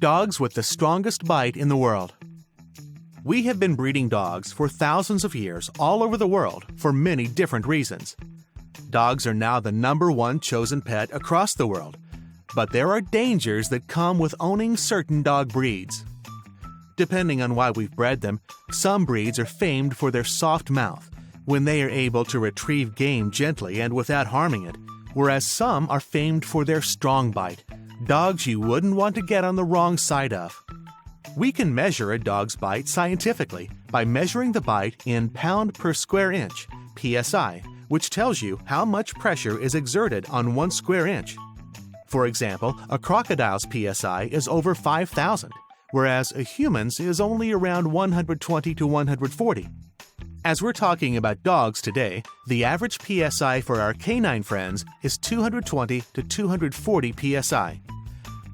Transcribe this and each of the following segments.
Dogs with the strongest bite in the world. We have been breeding dogs for thousands of years all over the world for many different reasons. Dogs are now the #1 chosen pet across the world, but there are dangers that come with owning certain dog breeds. Depending on why we've bred them, some breeds are famed for their soft mouth, when they are able to retrieve game gently and without harming it, whereas some are famed for their strong bite, dogs you wouldn't want to get on the wrong side of. We can measure a dog's bite scientifically by measuring the bite in pound per square inch, PSI, which tells you how much pressure is exerted on 1 square inch. For example, a crocodile's PSI is over 5,000, whereas a human's is only around 120 to 140. As we're talking about dogs today, the average PSI for our canine friends is 220 to 240 PSI.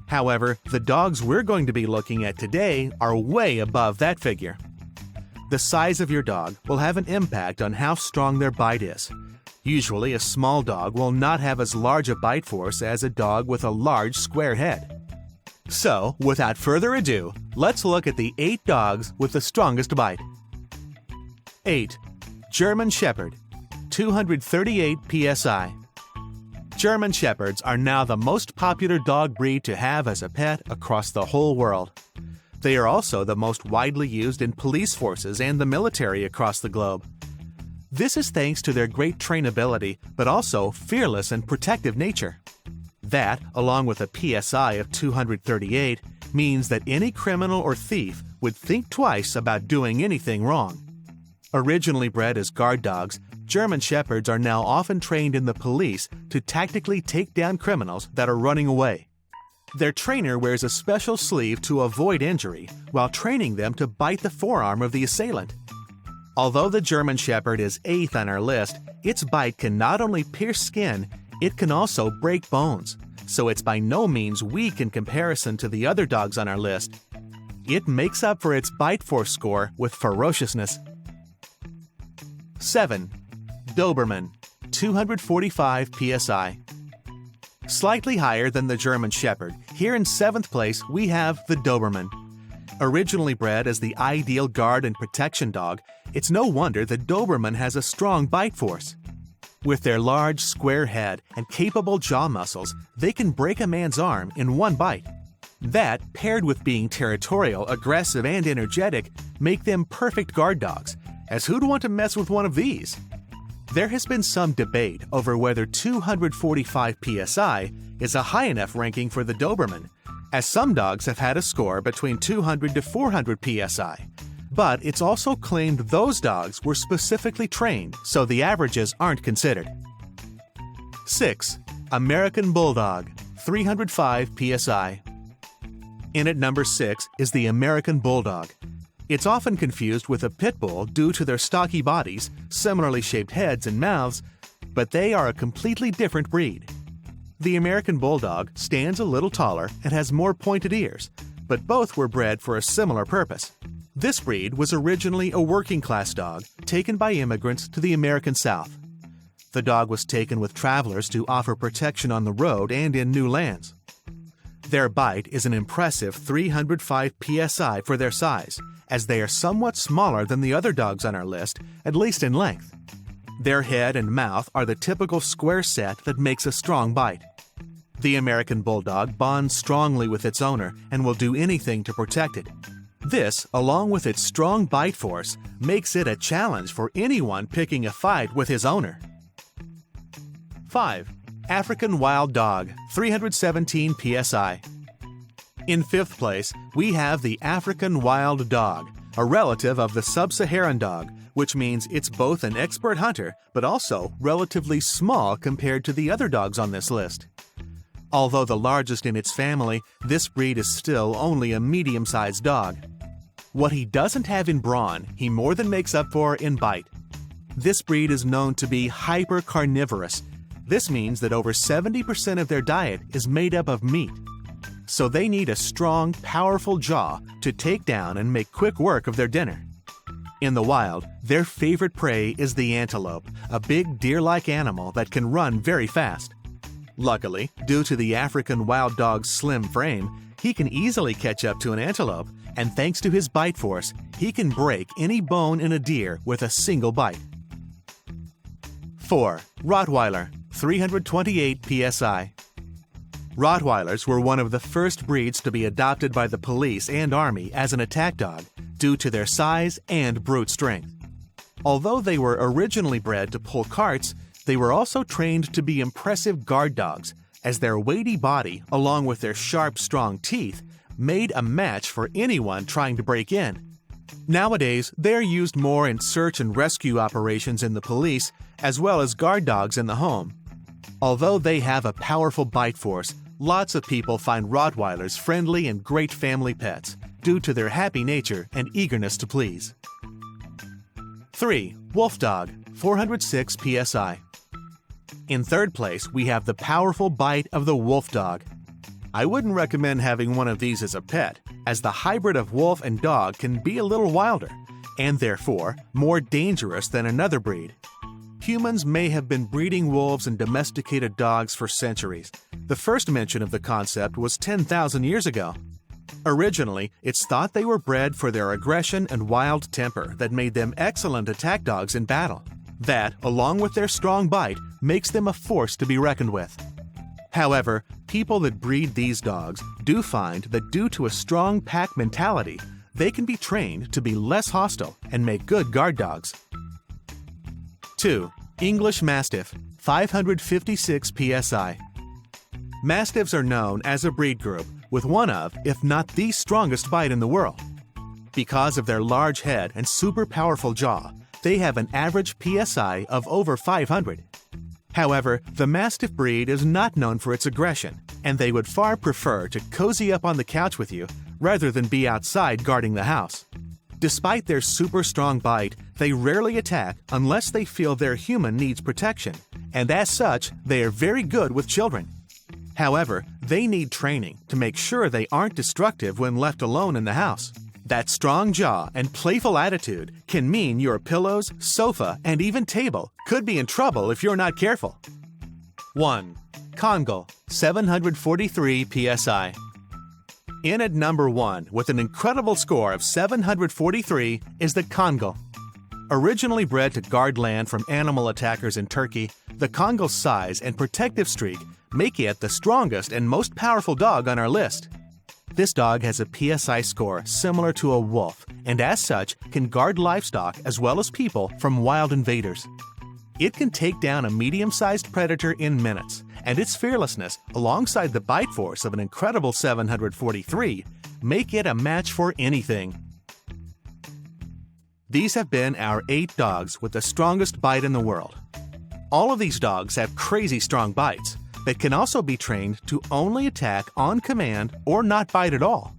However, the dogs we're going to be looking at today are way above that figure. The size of your dog will have an impact on how strong their bite is. Usually, a small dog will not have as large a bite force as a dog with a large square head. So, without further ado, let's look at the 8 dogs with the strongest bite. 8. German Shepherd, 238 PSI. German Shepherds are now the most popular dog breed to have as a pet across the whole world. They are also the most widely used in police forces and the military across the globe. This is thanks to their great trainability, but also fearless and protective nature. That, along with a PSI of 238, means that any criminal or thief would think twice about doing anything wrong. Originally bred as guard dogs, German Shepherds are now often trained in the police to tactically take down criminals that are running away. Their trainer wears a special sleeve to avoid injury while training them to bite the forearm of the assailant. Although the German Shepherd is 8th on our list, its bite can not only pierce skin, it can also break bones, so it's by no means weak in comparison to the other dogs on our list. It makes up for its bite force score with ferociousness. 7. Doberman, 245 PSI. Slightly higher than the German Shepherd, here in 7th place we have the Doberman. Originally bred as the ideal guard and protection dog, it's no wonder that Doberman has a strong bite force. With their large, square head and capable jaw muscles, they can break a man's arm in one bite. That, paired with being territorial, aggressive, and energetic, make them perfect guard dogs, as who'd want to mess with one of these? There has been some debate over whether 245 PSI is a high enough ranking for the Doberman, as some dogs have had a score between 200 to 400 PSI. But it's also claimed those dogs were specifically trained, so the averages aren't considered. 6. American Bulldog, 305 PSI. In at number 6 is the American Bulldog. It's often confused with a pit bull due to their stocky bodies, similarly shaped heads and mouths, but they are a completely different breed. The American Bulldog stands a little taller and has more pointed ears, but both were bred for a similar purpose. This breed was originally a working-class dog taken by immigrants to the American South. The dog was taken with travelers to offer protection on the road and in new lands. Their bite is an impressive 305 PSI for their size, as they are somewhat smaller than the other dogs on our list, at least in length. Their head and mouth are the typical square set that makes a strong bite. The American Bulldog bonds strongly with its owner and will do anything to protect it. This, along with its strong bite force, makes it a challenge for anyone picking a fight with his owner. 5. African Wild Dog, 317 PSI. In 5th place, we have the African Wild Dog, a relative of the sub-Saharan dog, which means it's both an expert hunter but also relatively small compared to the other dogs on this list. Although the largest in its family, this breed is still only a medium-sized dog. What he doesn't have in brawn, he more than makes up for in bite. This breed is known to be hyper-carnivorous. This means that over 70% of their diet is made up of meat. So they need a strong, powerful jaw to take down and make quick work of their dinner. In the wild, their favorite prey is the antelope, a big deer-like animal that can run very fast. Luckily, due to the African wild dog's slim frame, he can easily catch up to an antelope, and thanks to his bite force, he can break any bone in a deer with a single bite. 4. Rottweiler, 328 psi. Rottweilers were one of the first breeds to be adopted by the police and army as an attack dog due to their size and brute strength. Although they were originally bred to pull carts, they were also trained to be impressive guard dogs, as their weighty body, along with their sharp, strong teeth, made a match for anyone trying to break in. Nowadays, they're used more in search and rescue operations in the police, as well as guard dogs in the home. Although they have a powerful bite force, lots of people find Rottweilers friendly and great family pets due to their happy nature and eagerness to please. 3. Wolfdog, 406 psi. In third place, we have the powerful bite of the Wolfdog. I wouldn't recommend having one of these as a pet, as the hybrid of wolf and dog can be a little wilder, and therefore more dangerous than another breed. Humans may have been breeding wolves and domesticated dogs for centuries. The first mention of the concept was 10,000 years ago. Originally, it's thought they were bred for their aggression and wild temper that made them excellent attack dogs in battle. That, along with their strong bite, makes them a force to be reckoned with. However, people that breed these dogs do find that due to a strong pack mentality, they can be trained to be less hostile and make good guard dogs. 2. English Mastiff, 556 psi. Mastiffs are known as a breed group with one of, if not the strongest bite in the world. Because of their large head and super powerful jaw, they have an average PSI of over 500. However, the Mastiff breed is not known for its aggression, and they would far prefer to cozy up on the couch with you rather than be outside guarding the house. Despite their super strong bite, they rarely attack unless they feel their human needs protection, and as such, they are very good with children. However, they need training to make sure they aren't destructive when left alone in the house. That strong jaw and playful attitude can mean your pillows, sofa, and even table could be in trouble if you're not careful. 1. Kangal, 743 psi. In at number 1 with an incredible score of 743 is the Kangal. Originally bred to guard land from animal attackers in Turkey, the Kangal's size and protective streak make it the strongest and most powerful dog on our list. This dog has a PSI score similar to a wolf, and as such can guard livestock as well as people from wild invaders. It can take down a medium-sized predator in minutes, and its fearlessness, alongside the bite force of an incredible 743, make it a match for anything. These have been our 8 dogs with the strongest bite in the world. All of these dogs have crazy strong bites that can also be trained to only attack on command or not bite at all.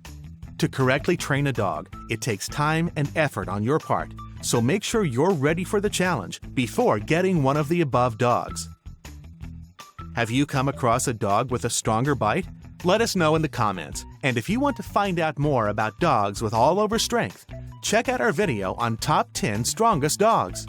To correctly train a dog, it takes time and effort on your part, so make sure you're ready for the challenge before getting one of the above dogs. Have you come across a dog with a stronger bite? Let us know in the comments. And if you want to find out more about dogs with all-over strength, check out our video on Top 10 Strongest Dogs.